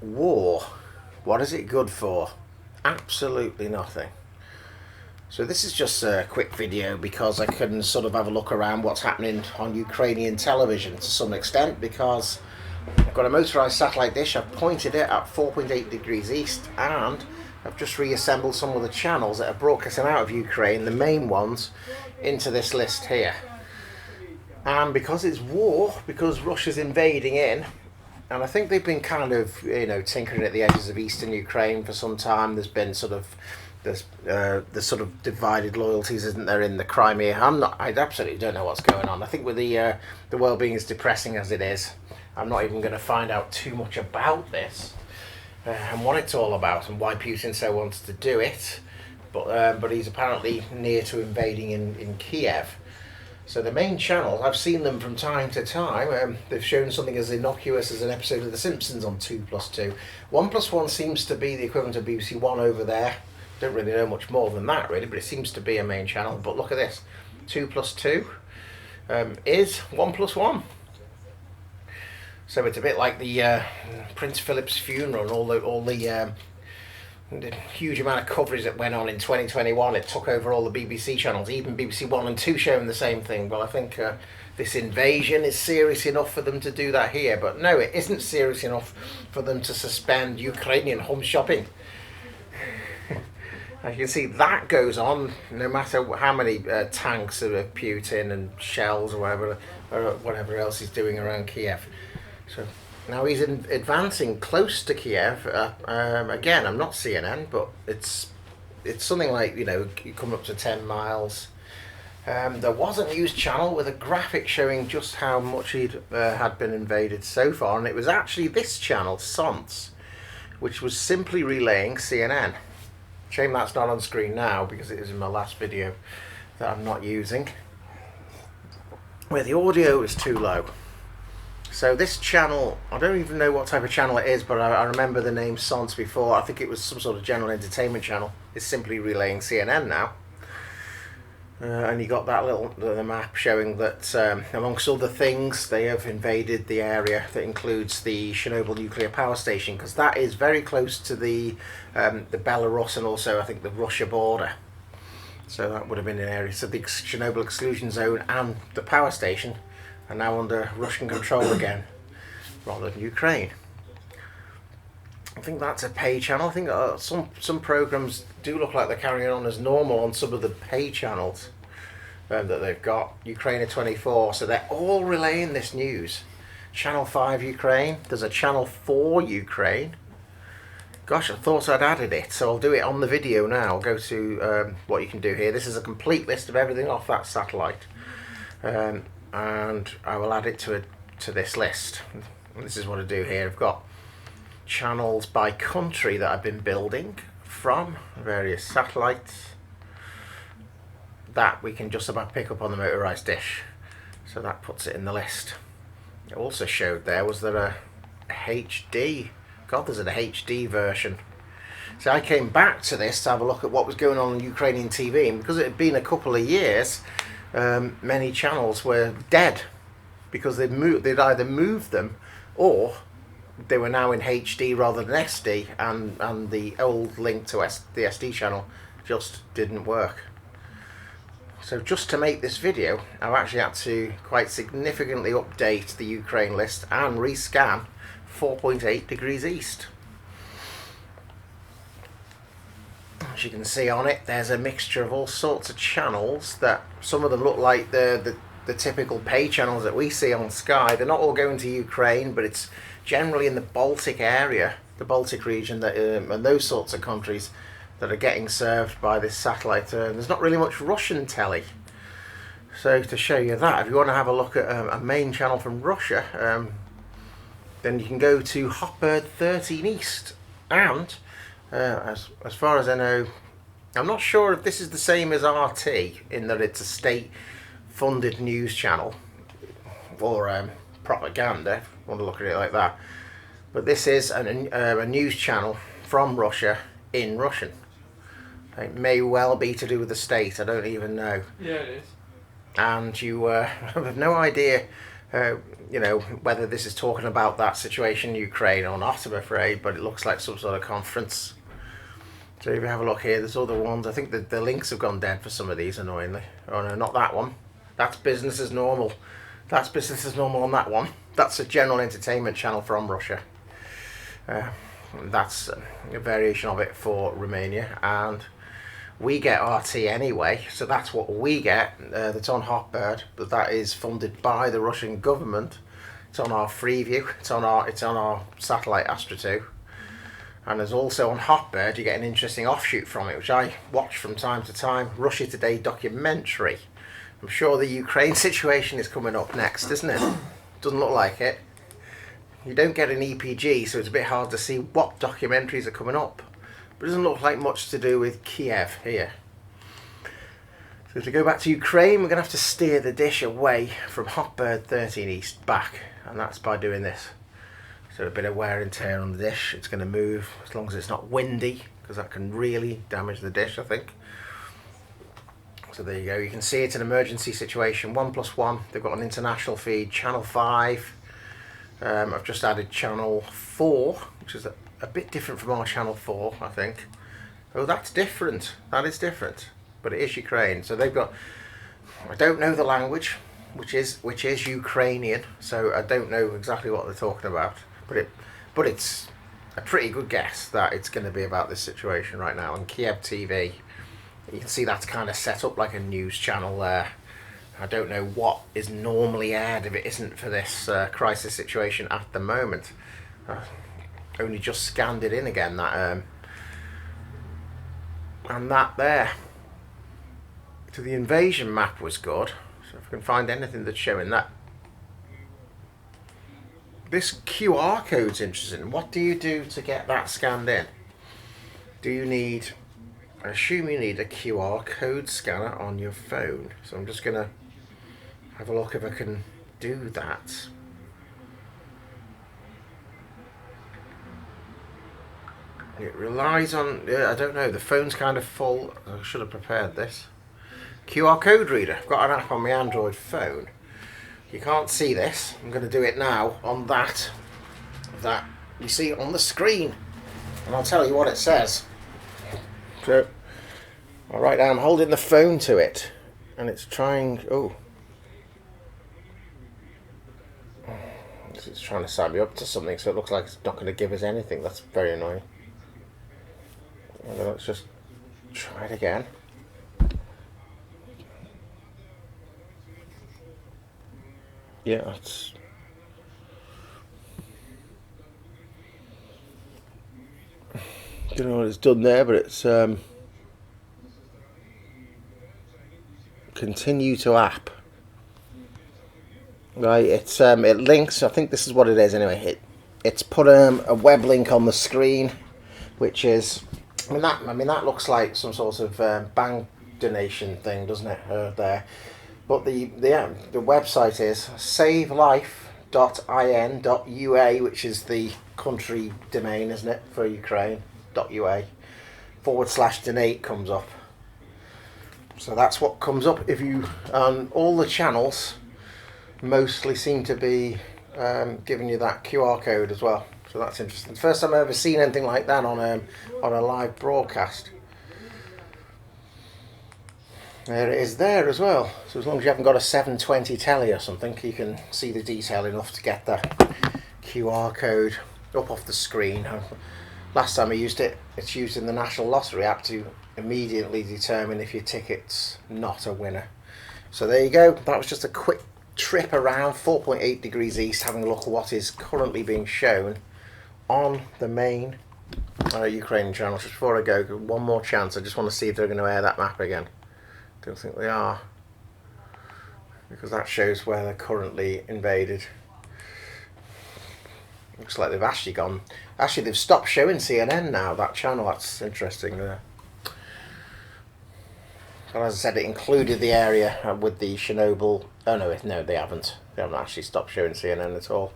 War. What is it good for? Absolutely nothing. So this is just a quick video because I can sort of have a look around what's happening on Ukrainian television to some extent, because I've got a motorised satellite dish. I've pointed it at 4.8 degrees east, and I've just reassembled some of the channels that are broadcasting out of Ukraine, the main ones, into this list here. And because it's war, because Russia's invading in, and I think they've been kind of, tinkering at the edges of eastern Ukraine for some time. There's been sort of there's sort of divided loyalties, isn't there, in the Crimea? I absolutely don't know what's going on. I think with the world being as depressing as it is, I'm not even going to find out too much about this and what it's all about and why Putin so wants to do it. But he's apparently near to invading in Kiev. So the main channels, I've seen them from time to time. They've shown something as innocuous as an episode of The Simpsons on 2+2. 1+1 seems to be the equivalent of BBC One over there. Don't really know much more than that, really, but it seems to be a main channel. But look at this, 2+2 is 1+1. So it's a bit like the Prince Philip's funeral and all the huge amount of coverage that went on in 2021. It took over all the BBC channels, even BBC One and Two showing the same thing. Well, I think this invasion is serious enough for them to do that here, but no, it isn't serious enough for them to suspend Ukrainian home shopping. As you can see, that goes on no matter how many tanks of Putin and shells or whatever else he's doing around Kiev. So now he's advancing close to Kiev. Again, I'm not CNN, but it's something like, you come up to 10 miles. There was a news channel with a graphic showing just how much he'd had been invaded so far, and it was actually this channel, SONTS, which was simply relaying CNN. Shame that's not on screen now, because it is in my last video that I'm not using, where the audio is too low. So this channel, I don't even know what type of channel it is, but I remember the name SONTS before. I think it was some sort of general entertainment channel. It's simply relaying CNN now. And you got that the map showing that, amongst other things, they have invaded the area that includes the Chernobyl nuclear power station, because that is very close to the Belarus and also, I think, the Russia border. So that would have been an area. So the Chernobyl exclusion zone and the power station are now under Russian control again, rather than Ukraine. I think that's a pay channel. I think some programs do look like they're carrying on as normal on some of the pay channels that they've got. Ukraine 24, so they're all relaying this news. Channel 5 Ukraine, there's a Channel 4 Ukraine. Gosh, I thought I'd added it, so I'll do it on the video now. I'll go to what you can do here. This is a complete list of everything off that satellite. And I will add it to this list. And this is what I do here. I've got channels by country that I've been building from various satellites that we can just about pick up on the motorised dish. So that puts it in the list. It also showed there was there a HD. God, there's an HD version. So I came back to this to have a look at what was going on Ukrainian TV, and because it had been a couple of years, many channels were dead because they'd either moved them or they were now in HD rather than SD, and the old link to the SD channel just didn't work. So just to make this video, I've actually had to quite significantly update the Ukraine list and rescan 4.8 degrees east. As you can see on it, there's a mixture of all sorts of channels that some of them look like the typical pay channels that we see on Sky. They're not all going to Ukraine, but it's generally in the Baltic area, the Baltic region, that and those sorts of countries that are getting served by this satellite. There's not really much Russian telly. So to show you that, if you want to have a look at a main channel from Russia, then you can go to Hotbird 13 East. And as far as I know, I'm not sure if this is the same as RT in that it's a state-funded news channel or propaganda, if you want to look at it like that. But this is a news channel from Russia in Russian. It may well be to do with the state, I don't even know. Yeah, it is. And you have no idea You know, whether this is talking about that situation in Ukraine or not, I'm afraid, but it looks like some sort of conference. So if you have a look here, there's other ones. I think the links have gone dead for some of these, annoyingly. Oh no, not that one. That's business as normal. That's business as normal on that one. That's a general entertainment channel from Russia. That's a variation of it for Romania, and we get RT anyway, so that's what we get. That's on Hotbird, but that is funded by the Russian government. It's on our Freeview. It's on our satellite Astra 2. And there's also on Hotbird, you get an interesting offshoot from it, which I watch from time to time. Russia Today documentary. I'm sure the Ukraine situation is coming up next, isn't it? Doesn't look like it. You don't get an EPG, so it's a bit hard to see what documentaries are coming up. But it doesn't look like much to do with Kiev here. So to go back to Ukraine, we're going to have to steer the dish away from Hotbird 13 East back. And that's by doing this. So a bit of wear and tear on the dish. It's going to move as long as it's not windy, because that can really damage the dish, I think. So there you go. You can see it's an emergency situation. 1+1. They've got an international feed. Channel 5. I've just added channel 4, which is a bit different from our channel 4, I think. Oh, that's different. That is different. But it is Ukraine. So they've got... I don't know the language, which is Ukrainian. So I don't know exactly what they're talking about. But it's a pretty good guess that it's going to be about this situation right now. On Kiev TV, you can see that's kind of set up like a news channel there. I don't know what is normally aired if it isn't for this crisis situation at the moment. Only just scanned it in again, that and that there. So the invasion map was good. So if I can find anything that's showing that. This QR code's interesting. What do you do to get that scanned in? Do you need... I assume you need a QR code scanner on your phone. So I'm just going to have a look if I can do that. It relies on... I don't know. The phone's kind of full. I should have prepared this. QR code reader. I've got an app on my Android phone. You can't see this. I'm going to do it now on that you see on the screen. And I'll tell you what it says. So, alright, I'm holding the phone to it. And it's trying... Oh. It's trying to sign me up to something, so it looks like it's not going to give us anything. That's very annoying. Let's just try it again. Yeah, that's... I don't know what it's done there, but it's continue to app. Right, it's it links. I think this is what it is anyway. It's put a web link on the screen, which is I mean that looks like some sort of bank donation thing, doesn't it? There, but the website is savelife.in.ua, which is the country domain, isn't it, for Ukraine? .ua /donate comes up. So that's what comes up if you... all the channels mostly seem to be giving you that QR code as well. So that's interesting. First time I've ever seen anything like that on a live broadcast. There it is there as well. So as long as you haven't got a 720 telly or something, you can see the detail enough to get the QR code up off the screen. Last time I used it, it's used in the National Lottery app to immediately determine if your ticket's not a winner. So there you go. That was just a quick trip around 4.8 degrees east, having a look at what is currently being shown on the main Ukrainian channel. Just before I go, one more chance. I just want to see if they're going to air that map again. Don't think they are, because that shows where they're currently invaded. Looks like they've actually gone... Actually, they've stopped showing CNN now, that channel. That's interesting. But as I said, it included the area with the Chernobyl... Oh, no, they haven't. They haven't actually stopped showing CNN at all.